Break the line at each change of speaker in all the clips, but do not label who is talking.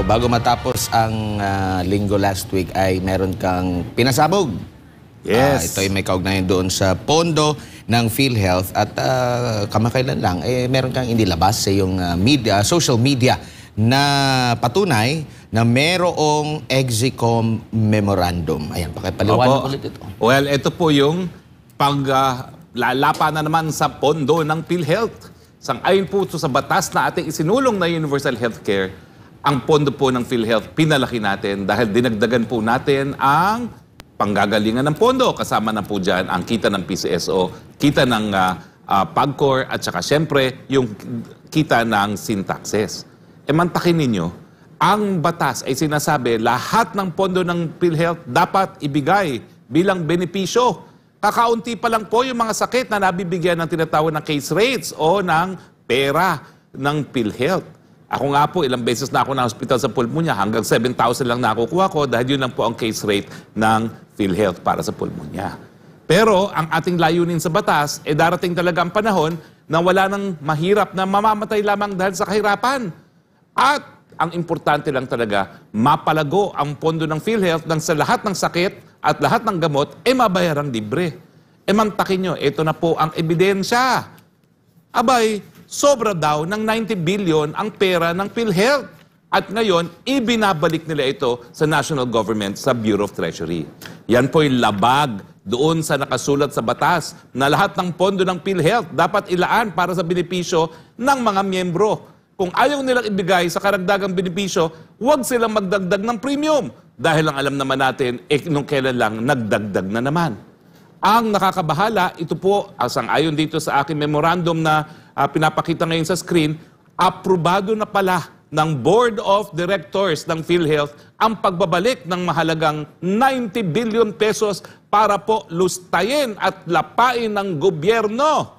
Bago matapos ang linggo last week ay meron kang pinasabog.
Yes.
Ito ay may kaugnayan doon sa pondo ng PhilHealth at kamakailan lang meron kang inilabas sa iyong social media na patunay na merong Exicom memorandum. Ayan, pakipaliwanag ulit ito.
Well, ito po yung paglalapanan naman sa pondo ng PhilHealth. Sang-ayon po sa batas na ating isinulong na Universal Healthcare, ang pondo po ng PhilHealth pinalaki natin dahil dinagdagan po natin ang panggagalingan ng pondo. Kasama na po dyan ang kita ng PCSO, kita ng PAGCOR at saka syempre yung kita ng Syntaxes. Mantakin ninyo, ang batas ay sinasabi lahat ng pondo ng PhilHealth dapat ibigay bilang benepisyo. Kakaunti pa lang po yung mga sakit na nabibigyan ng tinatawag ng case rates o ng pera ng PhilHealth. Ako nga po, ilang beses na ako na hospital sa pulmonya, hanggang 7,000 lang nakukuha ko dahil yun lang po ang case rate ng PhilHealth para sa pulmonya. Pero ang ating layunin sa batas, darating talaga ang panahon na wala nang mahirap na mamamatay lamang dahil sa kahirapan. At ang importante lang talaga, mapalago ang pondo ng PhilHealth nang sa lahat ng sakit at lahat ng gamot, mabayarang libre. Mantakin nyo, ito na po ang ebidensya. Abay, sobra daw ng 90 billion ang pera ng PhilHealth. At ngayon, ibinabalik nila ito sa national government, sa Bureau of Treasury. Yan po yung labag doon sa nakasulat sa batas na lahat ng pondo ng PhilHealth dapat ilaan para sa benepisyo ng mga miyembro. Kung ayaw nilang ibigay sa karagdagang benepisyo, huwag silang magdagdag ng premium. Dahil ang alam naman natin, nung kailan lang, nagdagdag na naman. Ang nakakabahala, ito po, sang-ayon dito sa aking memorandum na pinapakita ngayon sa screen, aprobado na pala ng Board of Directors ng PhilHealth ang pagbabalik ng mahalagang 90 billion pesos para po lustayin at lapain ng gobyerno.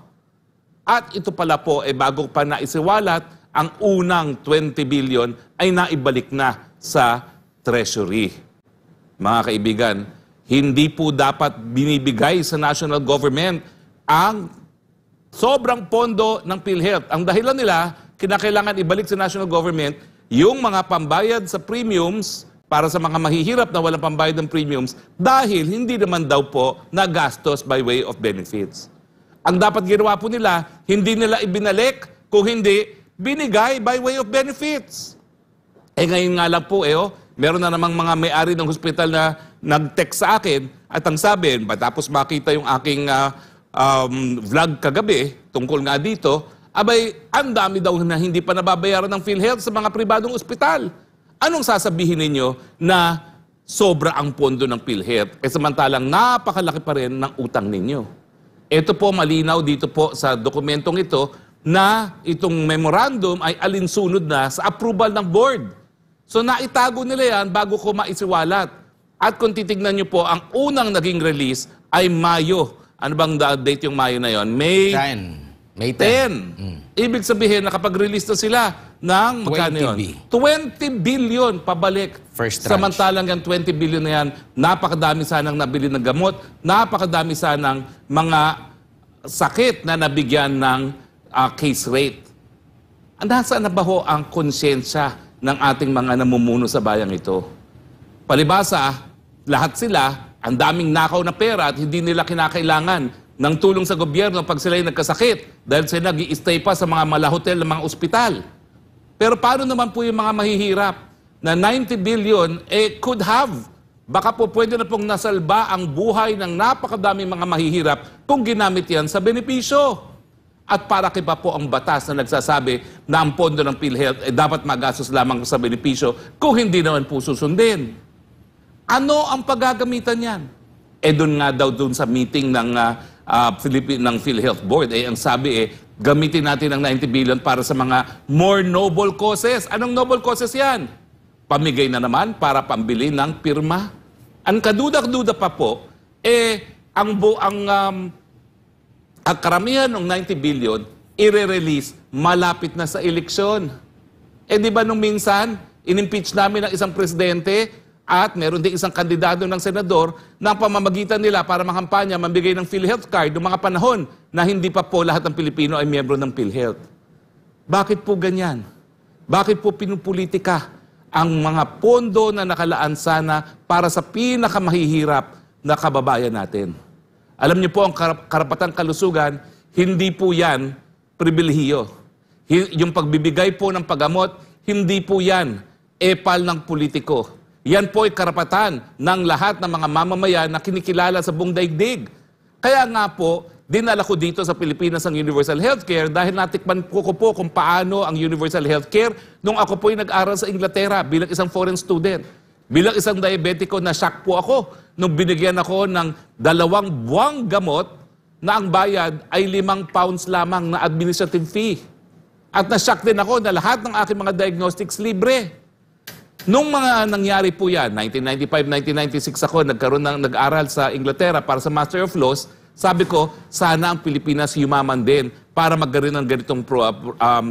At ito pala po, bago pa naisiwalat, ang unang 20 billion ay naibalik na sa Treasury. Mga kaibigan, hindi po dapat binibigay sa national government ang sobrang pondo ng PhilHealth. Ang dahilan nila, kinakailangan ibalik sa national government yung mga pambayad sa premiums para sa mga mahihirap na walang pambayad ng premiums dahil hindi naman daw po nagastos by way of benefits. Ang dapat ginawa po nila, hindi nila ibinalik, kung hindi, binigay by way of benefits. Ngayon nga lang po, meron na namang mga may-ari ng hospital na nag-text sa akin at ang sabi, matapos makita yung aking vlog kagabi tungkol nga dito, abay, ang dami daw na hindi pa nababayaran ng PhilHealth sa mga pribadong ospital. Anong sasabihin ninyo na sobra ang pondo ng PhilHealth? Samantalang napakalaki pa rin ng utang ninyo. Ito po malinaw dito po sa dokumentong ito na itong memorandum ay alinsunod na sa approval ng board. So naitago nila yan bago ko maisiwalat. At kung titignan nyo po, ang unang naging release ay Mayo. Ano bang date yung Mayo na yon? May 10. Ibig sabihin, nakapag-release na sila ng 20 billion pabalik.
First tranche.
Samantalang yung 20 billion na yan, napakadami sanang nabili ng gamot, napakadami sanang mga sakit na nabigyan ng case rate. Nasaan na ba ho ang konsyensya ng ating mga namumuno sa bayang ito? Palibasa, lahat sila, ang daming nakaw na pera at hindi nila kinakailangan ng tulong sa gobyerno pag sila'y nagkasakit dahil sila nag-i-stay pa sa mga malahotel ng mga ospital. Pero paano naman po yung mga mahihirap na 90 billion, could have, baka po pwede na pong nasalba ang buhay ng napakadaming mga mahihirap kung ginamit yan sa benepisyo. At para kiba po ang batas na nagsasabi na ang pondo ng PhilHealth dapat magastos lamang sa benepisyo kung hindi naman po susundin. Ano ang paggagamitan yan? Doon nga daw doon sa meeting ng PhilHealth Board, ang sabi gamitin natin ang 90 billion para sa mga more noble causes. Anong noble causes yan? Pamigay na naman para pambili ng pirma. Ang kadudak-duda pa po, ang karamihan ng 90 billion, i-release malapit na sa eleksyon. Di ba nung minsan, in-impeach namin ang isang presidente at meron din isang kandidato ng senador na ang pamamagitan nila para makampanya, mambigay ng PhilHealth card noong mga panahon na hindi pa po lahat ng Pilipino ay miyembro ng PhilHealth. Bakit po ganyan? Bakit po pinupolitika ang mga pondo na nakalaan sana para sa pinakamahihirap na kababayan natin. Alam niyo po, ang karapatang kalusugan, hindi po yan pribilehiyo. Yung pagbibigay po ng paggamot, hindi po yan epal ng politiko. Yan po ay karapatan ng lahat ng mga mamamayan na kinikilala sa buong daigdig. Kaya nga po, dinala ko dito sa Pilipinas ang universal healthcare dahil natikman ko po kung paano ang universal healthcare nung ako po'y nag-aral sa Inglaterra bilang isang foreign student. Bilang isang diabetiko, na-shock po ako nung binigyan ako ng 2 buwang gamot na ang bayad ay £5 lamang na administrative fee. At na-shock din ako na lahat ng aking mga diagnostics libre. Nung mga nangyari po yan, 1995-1996 ako, nag-aral sa Inglaterra para sa Master of Laws. Sabi ko, sana ang Pilipinas yumaman din para magkaroon ng ganitong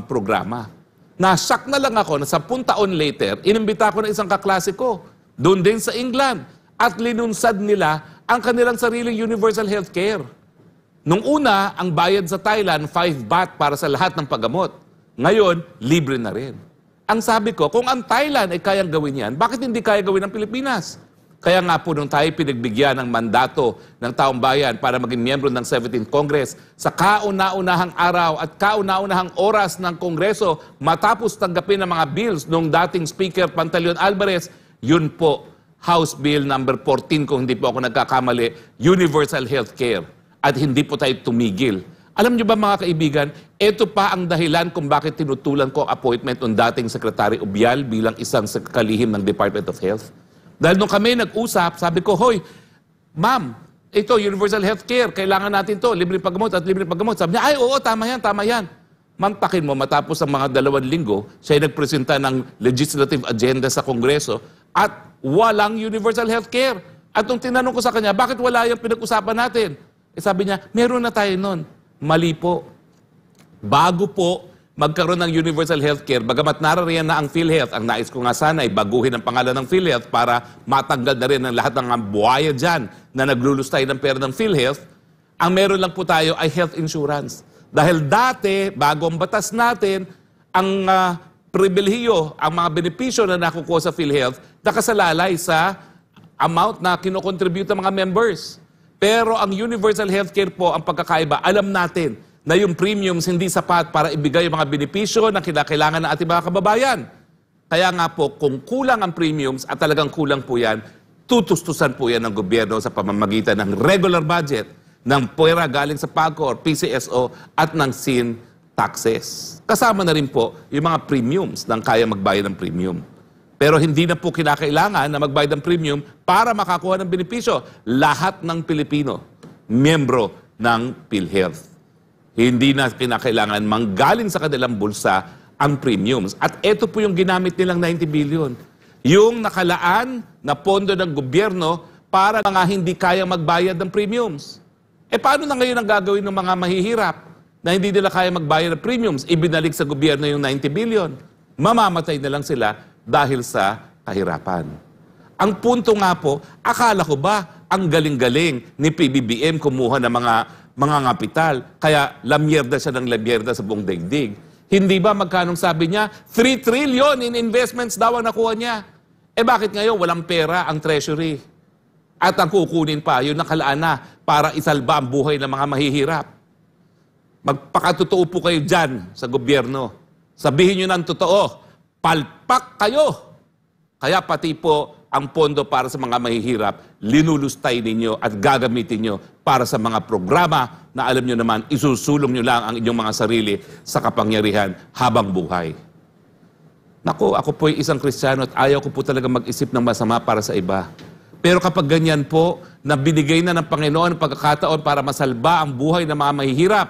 programa. Na-shock na lang ako na 10 taon later, inimbita ko na isang kaklase ko, doon din sa England, at linunsad nila ang kanilang sariling universal healthcare. Nung una, ang bayad sa Thailand, 5 baht para sa lahat ng paggamot. Ngayon, libre na rin. Ang sabi ko, kung ang Thailand ay kayang gawin yan, bakit hindi kaya gawin ng Pilipinas? Kaya nga po nung tayo pinagbigyan ng mandato ng taong bayan para maging miyembro ng 17th Congress, sa kauna-unahang araw at kauna-unahang oras ng Kongreso, matapos tanggapin ang mga bills nung dating Speaker Pantaleon Alvarez, yun po, House Bill number 14, kung hindi po ako nagkakamali, Universal Healthcare. At hindi po tayo tumigil. Alam niyo ba mga kaibigan, ito pa ang dahilan kung bakit tinutulan ko ang appointment ng dating Secretary Ubial bilang isang kalihim ng Department of Health. Dahil nung kami nag-usap, sabi ko, hoy, ma'am, ito, universal healthcare, kailangan natin to, libre paggamot at libre paggamot. Sabi niya, ay, oo, tama yan, tama yan. Mantakin mo, matapos ang mga 2 linggo, siya ay nagpresenta ng legislative agenda sa Kongreso at walang universal healthcare. At nung tinanong ko sa kanya, bakit wala yung pinag-usapan natin? Sabi niya, meron na tayo nun. Mali po. Bago po magkaroon ng universal healthcare, bagamat narariyan na ang PhilHealth, ang nais ko nga sana ay baguhin ang pangalan ng PhilHealth para matanggal na rin ang lahat ng mga buhaya dyan na naglulustay ng pera ng PhilHealth, ang meron lang po tayo ay health insurance. Dahil dati, bago ang batas natin, ang pribilehiyo, ang mga benepisyo na nakukuha sa PhilHealth, nakasalalay sa amount na kinocontribute ng mga members. Pero ang universal healthcare po, ang pagkakaiba, alam natin na yung premiums hindi sapat para ibigay yung mga benepisyo na kinakailangan ng ating mga kababayan. Kaya nga po, kung kulang ang premiums at talagang kulang po yan, tutustusan po yan ng gobyerno sa pamamagitan ng regular budget, ng pera galing sa PAGCOR, PCSO at ng SIN taxes. Kasama na rin po yung mga premiums ng kaya magbayad ng premium. Pero hindi na po kinakailangan na magbayad ng premium para makakuha ng benepisyo. Lahat ng Pilipino, miyembro ng PhilHealth. Hindi na kinakailangan manggaling sa kanilang bulsa ang premiums. At ito po yung ginamit nilang 90 billion. Yung nakalaan na pondo ng gobyerno para mga hindi kaya magbayad ng premiums. Paano na ngayon ang gagawin ng mga mahihirap na hindi nila kaya magbayad ng premiums? Ibinalik sa gobyerno yung 90 billion. Mamamatay na lang sila dahil sa kahirapan. Ang punto nga po, akala ko ba ang galing-galing ni PBBM kumuha ng mga kapital, kaya lamyerda siya ng lamyerda sa buong daigdig. Hindi ba magkanong sabi niya, 3 trillion in investments daw ang nakuha niya. Bakit ngayon walang pera ang treasury? At ang kukunin pa, yun nakalaan na para isalba ang buhay ng mga mahihirap. Magpakatotoo po kayo dyan sa gobyerno. Sabihin nyo ng totoo, palpak kayo. Kaya pati po ang pondo para sa mga mahihirap, linulustay ninyo at gagamitin nyo para sa mga programa na alam nyo naman, isusulong nyo lang ang inyong mga sarili sa kapangyarihan habang buhay. Naku, ako po ay isang Kristiyano at ayaw ko po talaga mag-isip ng masama para sa iba. Pero kapag ganyan po, na binigay na ng Panginoon ang pagkakataon para masalba ang buhay ng mga mahihirap,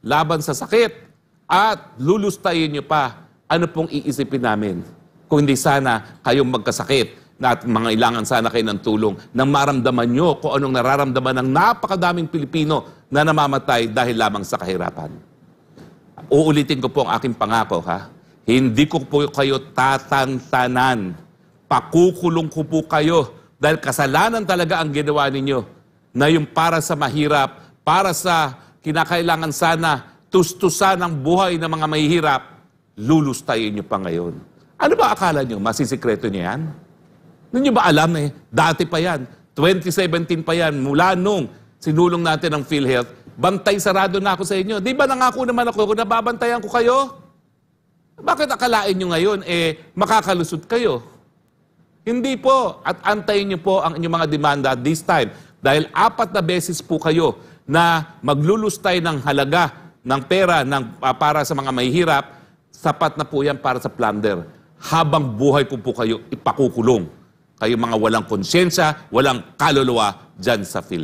laban sa sakit, at lulustayin nyo pa, ano pong iisipin namin? Kung hindi sana kayong magkasakit, na at mga ilangan sana kayo ng tulong nang maramdaman nyo kung anong nararamdaman ng napakadaming Pilipino na namamatay dahil lamang sa kahirapan. Uulitin ko po ang aking pangako, ha? Hindi ko po kayo tatantanan. Pakukulong ko po kayo dahil kasalanan talaga ang ginawa ninyo na yung para sa mahirap, para sa kinakailangan sana tustusan ang buhay ng mga mahihirap, lulustayin nyo pa ngayon. Ano ba akala nyo? Masisikreto niyo yan? Hindi nyo ba alam dati pa yan, 2017 pa yan, mula nung sinulong natin ang PhilHealth, bantay sarado na ako sa inyo. Di ba nangako naman ako kung nababantayan ko kayo? Bakit akalain nyo ngayon, makakalusot kayo? Hindi po. At antayin nyo po ang inyong mga demanda this time. Dahil 4 na beses po kayo na maglulustay ng halaga ng pera para sa mga mahihirap, sapat na po yan para sa plunder. Habang buhay po kayo ipakukulong. Kayo mga walang konsyensya, walang kaluluwa dyan sa PhilHealth.